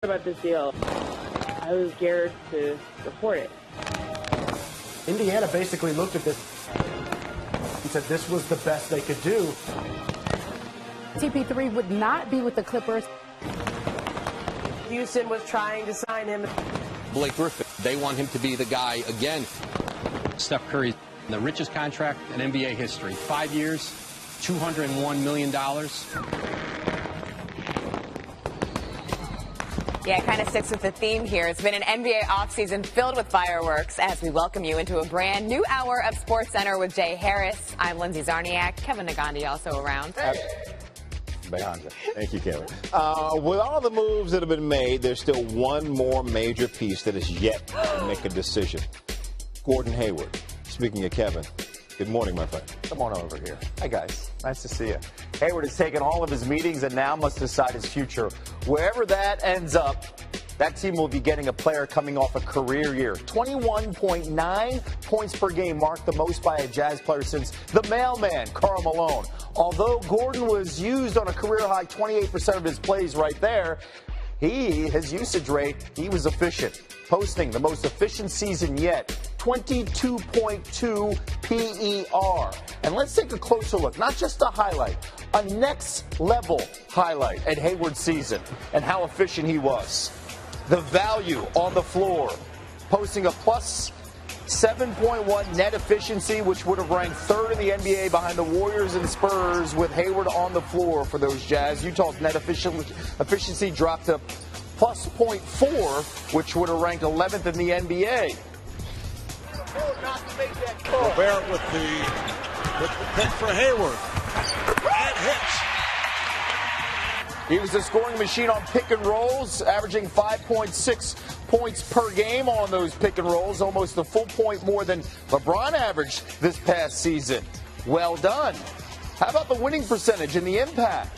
about this deal. I was scared to report it. Indiana basically looked at this and said this was the best they could do. TP3 would not be with the Clippers. Houston was trying to sign him. Blake Griffin, they want him to be the guy again. Steph Curry, the richest contract in NBA history. 5 years, $201 million. Yeah, it kind of sticks with the theme here. It's been an NBA offseason filled with fireworks as we welcome you into a brand new hour of SportsCenter with Jay Harris. I'm Lindsay Zarniak. Kevin Nagandi also around. Thank you, Kevin. With all the moves that have been made, there's still one more major piece that is yet to make a decision. Gordon Hayward. Speaking of Kevin, good morning, my friend. Come on over here. Hi, guys. Nice to see you. Hayward has taken all of his meetings and now must decide his future. Wherever that ends up, that team will be getting a player coming off a career year. 21.9 points per game, marked the most by a Jazz player since the mailman, Karl Malone. Although Gordon was used on a career-high 28% of his plays right there, his usage rate, he was efficient, posting the most efficient season yet, 22.2 PER. And let's take a closer look, not just a highlight, a next-level highlight at Hayward's season and how efficient he was. The value on the floor, posting a plus 7.1 net efficiency, which would have ranked third in the NBA behind the Warriors and Spurs with Hayward on the floor for those Jazz. Utah's net efficiency dropped to plus 0.4, which would have ranked 11th in the NBA. Gobert with the pick for Hayward. That hits. He was a scoring machine on pick and rolls, averaging 5.6 points per game on those pick and rolls, almost a full point more than LeBron averaged this past season. Well done. How about the winning percentage and the impact?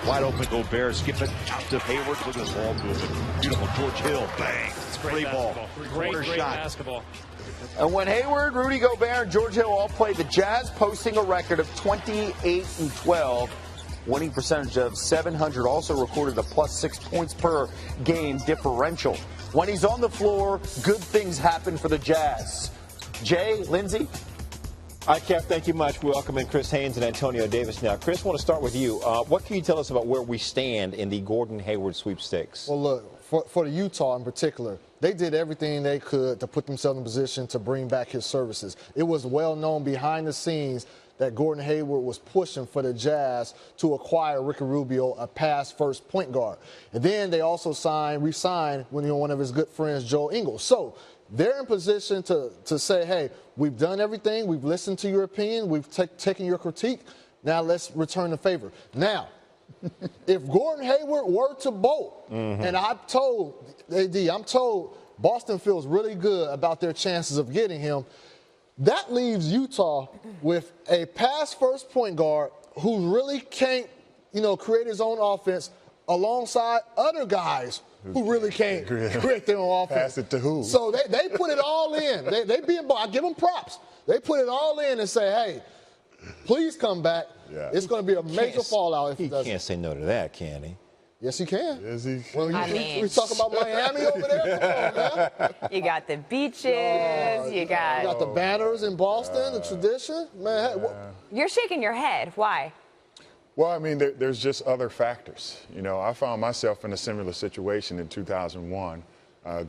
Wide open Gobert, skip it out to Hayward with his ball moving. Beautiful George Hill, bang. It's great ball. Great shot. Basketball. And when Hayward, Rudy Gobert, and George Hill all played, the Jazz posting a record of 28-12. Winning percentage of 700, also recorded a plus 6 points per game differential. When he's on the floor, good things happen for the Jazz. Jay, Lindsay? All right, Kev, thank you much. We welcome in Chris Haynes and Antonio Davis now. Chris, I want to start with you. What can you tell us about where we stand in the Gordon Hayward sweepstakes? Well, look, for the Utah in particular, they did everything they could to put themselves in position to bring back his services. It was well known behind the scenes that Gordon Hayward was pushing for the Jazz to acquire Ricky Rubio, a pass-first point guard. And then they also re-signed one of his good friends, Joe Ingles. So they're in position to say, hey, we've done everything. We've listened to your opinion. We've taken your critique. Now let's return the favor. Now, if Gordon Hayward were to bolt, and I'm told Boston feels really good about their chances of getting him, that leaves Utah with a pass-first point guard who really can't, create his own offense alongside other guys who really can't create their own offense. Pass it to who? So they put it all in. I give them props. They put it all in and say, hey, please come back. Yeah. It's going to be a major fallout if he doesn't. He can't say no to that, can he? Yes, he can. Is he? Well, we talk about Miami over there. Come on, man. You got the beaches. You got the banners in Boston, the tradition. Man, You're shaking your head. Why? Well, I mean, there's just other factors. I found myself in a similar situation in 2001,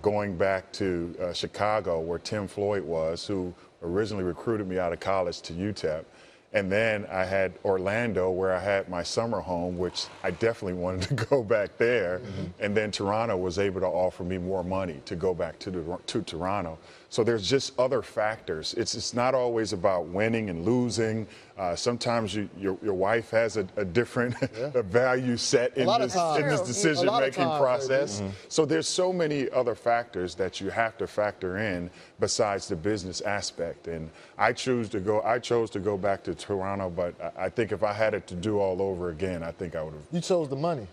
going back to Chicago, where Tim Floyd was, who originally recruited me out of college to UTEP. And then I had Orlando, where I had my summer home, which I definitely wanted to go back there. And then Toronto was able to offer me more money to go back to Toronto. So there's just other factors. It's not always about winning and losing. Sometimes your wife has a different value set in this decision-making process. So there's so many other factors that you have to factor in besides the business aspect. And I chose to go back to Toronto, but I think if I had it to do all over again, I think I would have. You chose the money.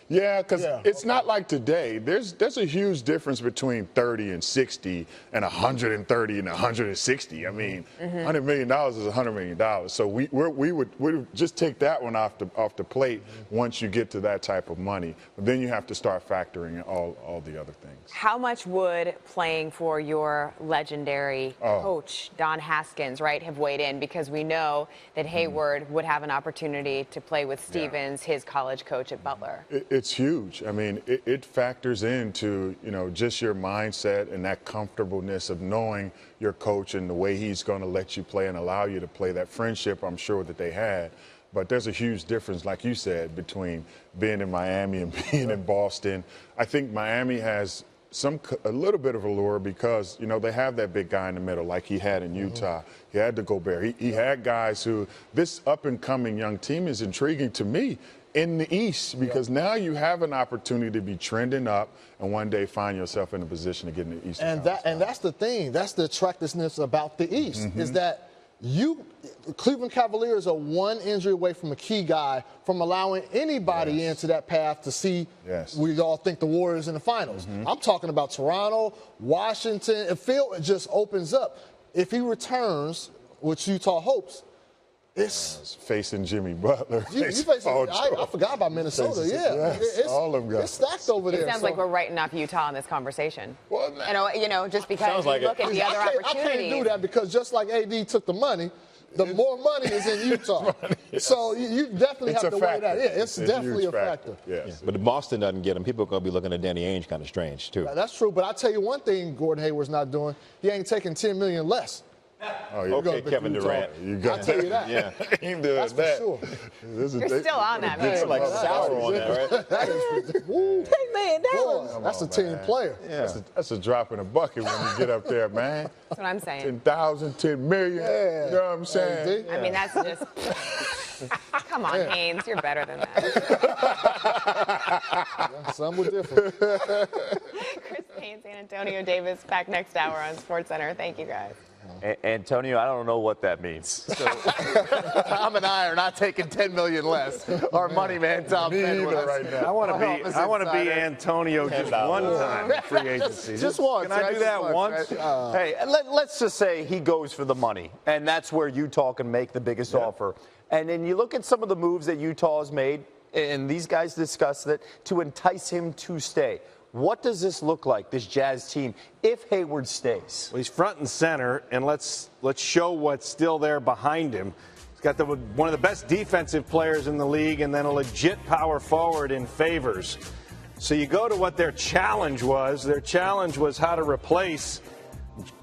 Yeah, because it's not like today. There's a huge difference between 30 and 60 and 130 and 160. I mean, $100 million is $100 million. So we would just take that one off the plate once you get to that type of money. But then you have to start factoring in all the other things. How much would playing for your legendary coach, Don Haskins, right, have weighed in? Because we know that Hayward would have an opportunity to play with Stevens, his college coach at Butler. It's huge. I mean, it factors into, just your mindset and that comfortableness of knowing your coach and the way he's going to let you play and allow you to play. That friendship, I'm sure that they had. But there's a huge difference, like you said, between being in Miami and being in Boston. I think Miami has a little bit of allure because, they have that big guy in the middle like he had in Utah. He had the Gobert. He had guys who, this up-and-coming young team is intriguing to me in the East because now you have an opportunity to be trending up and one day find yourself in a position to get in the East. And that's the thing. That's the attractiveness about the East is that Cleveland Cavaliers are one injury away from a key guy from allowing anybody into that path to see we all think the Warriors in the finals. I'm talking about Toronto, Washington. If Phil just opens up, if he returns, which Utah hopes, it's facing Jimmy Butler. I forgot about Minnesota. It's all of them guys. It's stacked over there. It sounds like we're writing off Utah in this conversation. Well, just because you look at the other opportunities. I can't do that because just like AD took the money, the more money is in Utah. So you definitely have to weigh that. Yeah, it's definitely a factor. Yes. But if Boston doesn't get him, people are going to be looking at Danny Ainge kind of strange, too. That's true. But I'll tell you one thing Gordon Hayward's not doing. He ain't taking $10 million less. Okay, Kevin Durant. I'll tell you that. Yeah. Ain't doing That's that. for sure. You're still on that, man. It's like sour on that, right? That is $10 million. That's a team player. Yeah. That's a drop in a bucket when you get up there, man. That's what I'm saying. 10,000, 10 million. Yeah. You know what I'm saying? I mean, that's just. Come on, Haynes. You're better than that. Some were different. Chris Haynes and Antonio Davis back next hour on SportsCenter. Thank you, guys. Antonio, I don't know what that means. So, Tom and I are not taking $10 million less. Our money man, Tom Penn, with us. Right now. I want to be Antonio just one time in free agency. Just once. Can I do that once? Hey, let's just say he goes for the money, and that's where Utah can make the biggest offer. And then you look at some of the moves that Utah has made, and these guys discussed it, to entice him to stay. What does this look like, this Jazz team, if Hayward stays? Well, he's front and center, and let's show what's still there behind him. He's got one of the best defensive players in the league, and then a legit power forward in Favors. So you go to what their challenge was. Their challenge was how to replace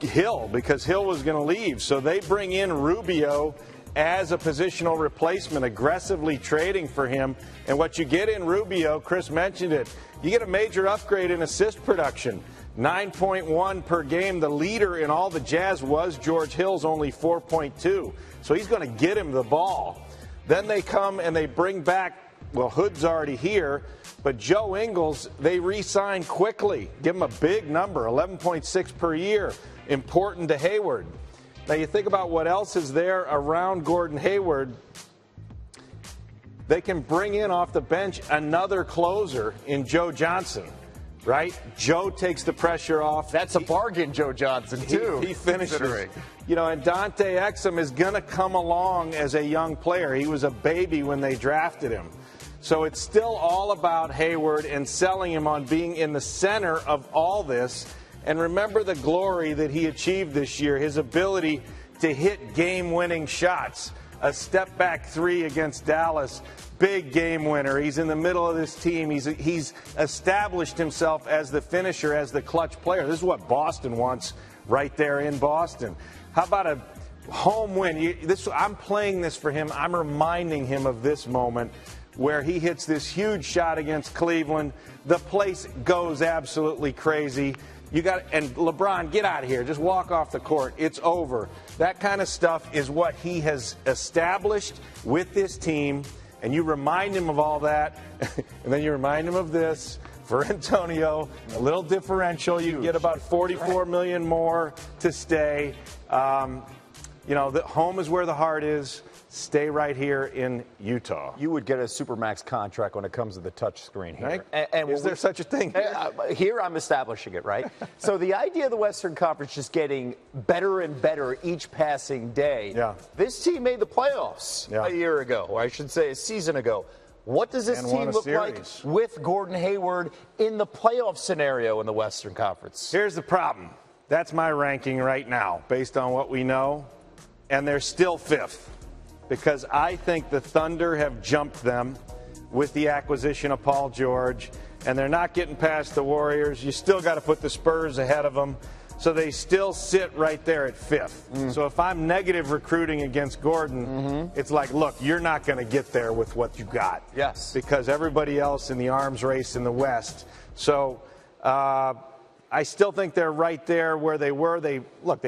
Hill, because Hill was going to leave. So they bring in Rubio as a positional replacement, aggressively trading for him. And what you get in Rubio, Chris mentioned it, you get a major upgrade in assist production. 9.1 per game. The leader in all the Jazz was George Hill's only 4.2. So he's going to get him the ball. Then they come and they bring back, well, Hood's already here, but Joe Ingles, they re-sign quickly. Give him a big number, 11.6 per year. Important to Hayward. Now you think about what else is there around Gordon Hayward. They can bring in off the bench another closer in Joe Johnson, right? Joe takes the pressure off. That's a bargain, Joe Johnson, too. He finishes. And Dante Exum is going to come along as a young player. He was a baby when they drafted him. So it's still all about Hayward and selling him on being in the center of all this. And remember the glory that he achieved this year, his ability to hit game-winning shots. A step-back three against Dallas, big game winner. He's in the middle of this team. He's established himself as the finisher, as the clutch player. This is what Boston wants right there in Boston. How about a home win? I'm playing this for him. I'm reminding him of this moment where he hits this huge shot against Cleveland. The place goes absolutely crazy. And LeBron, get out of here. Just walk off the court. It's over. That kind of stuff is what he has established with this team. And you remind him of all that. And then you remind him of this. For Antonio, a little differential. You get about $44 million more to stay. The home is where the heart is. stay right here in Utah. You would get a Supermax contract when it comes to the touch screen here. Right? Is there such a thing? Here I'm establishing it, right? So the idea of the Western Conference just getting better and better each passing day. Yeah. This team made the playoffs a year ago, or I should say a season ago. What does this team look like with Gordon Hayward in the playoff scenario in the Western Conference? Here's the problem. That's my ranking right now, based on what we know, and they're still 5th. Because I think the Thunder have jumped them with the acquisition of Paul George, and they're not getting past the Warriors. You still got to put the Spurs ahead of them. So they still sit right there at 5th. So if I'm negative recruiting against Gordon, it's like, look, you're not going to get there with what you got. Yes. Because everybody else in the arms race in the West. So I still think they're right there where they were. They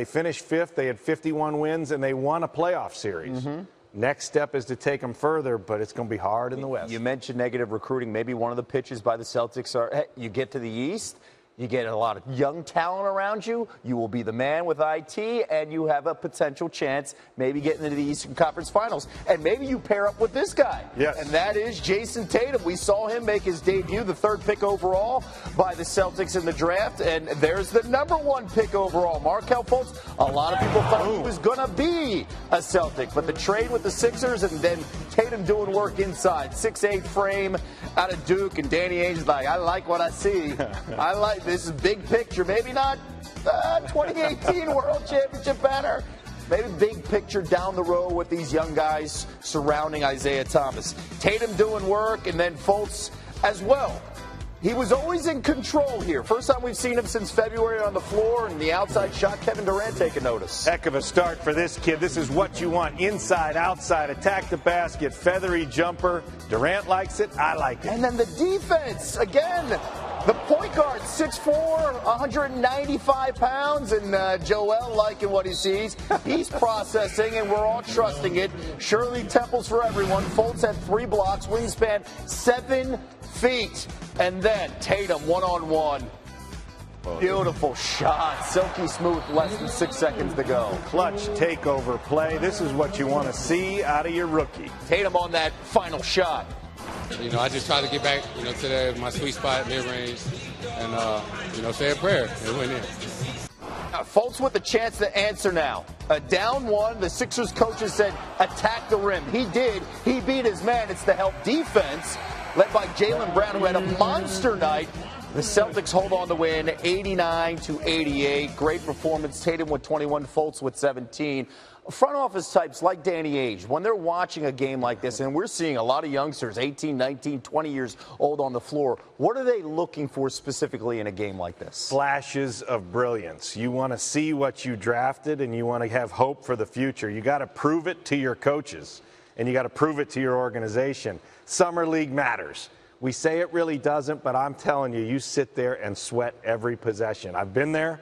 finished 5th. They had 51 wins, and they won a playoff series. Next step is to take them further, but it's going to be hard in the West. You mentioned negative recruiting. Maybe one of the pitches by the Celtics are, hey, you get to the East, you get a lot of young talent around you, you will be the man with IT, and you have a potential chance maybe getting into the Eastern Conference Finals. And maybe you pair up with this guy. Yes. And that is Jason Tatum. We saw him make his debut, the 3rd pick overall by the Celtics in the draft. And there's the #1 pick overall, Markelle Fultz. A lot of people thought he was going to be a Celtic, but the trade with the Sixers and then Tatum doing work inside. 6'8" frame out of Duke, and Danny Ainge is like, I like what I see. I like this is big picture. Maybe not 2018 World Championship banner. Maybe big picture down the road with these young guys surrounding Isaiah Thomas. Tatum doing work, and then Fultz as well. He was always in control here. First time we've seen him since February on the floor, and the outside shot, Kevin Durant taking notice. Heck of a start for this kid. This is what you want. Inside, outside, attack the basket, feathery jumper. Durant likes it. I like it. And then the defense, again, the point guard, 6'4", 195 pounds, and Joel liking what he sees. He's processing, and we're all trusting it. Shirley Temples for everyone. Fultz had 3 blocks, wingspan 7 feet. And then Tatum one-on-one. Beautiful shot. Silky smooth, less than 6 seconds to go. Clutch takeover play. This is what you want to see out of your rookie. Tatum on that final shot. I just try to get back, to my sweet spot, mid-range, and, say a prayer and win it. Fultz with a chance to answer now. Down 1, the Sixers coaches said, attack the rim. He did. He beat his man. It's the help defense, led by Jaylen Brown, who had a monster night. The Celtics hold on to win 89-88. Great performance. Tatum with 21, Fultz with 17. Front office types like Danny Ainge, when they're watching a game like this, and we're seeing a lot of youngsters, 18, 19, 20 years old on the floor, what are they looking for specifically in a game like this? Flashes of brilliance. You want to see what you drafted, and you want to have hope for the future. You got to prove it to your coaches, and you got to prove it to your organization. Summer League matters. We say it really doesn't, but I'm telling you, you sit there and sweat every possession. I've been there.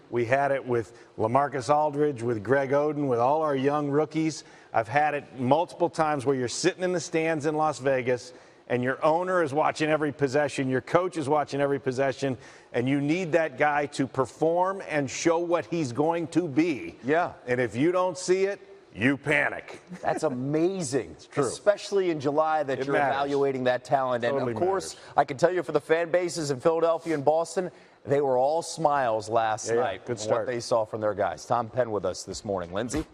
We had it with LaMarcus Aldridge, with Greg Oden, with all our young rookies. I've had it multiple times where you're sitting in the stands in Las Vegas and your owner is watching every possession, your coach is watching every possession, and you need that guy to perform and show what he's going to be. Yeah. And if you don't see it, you panic. That's amazing. It's true. Especially in July that you're evaluating that talent. And, Totally of course, I can tell you for the fan bases in Philadelphia and Boston, they were all smiles last night. Good start. What they saw from their guys. Tom Penn with us this morning. Lindsay?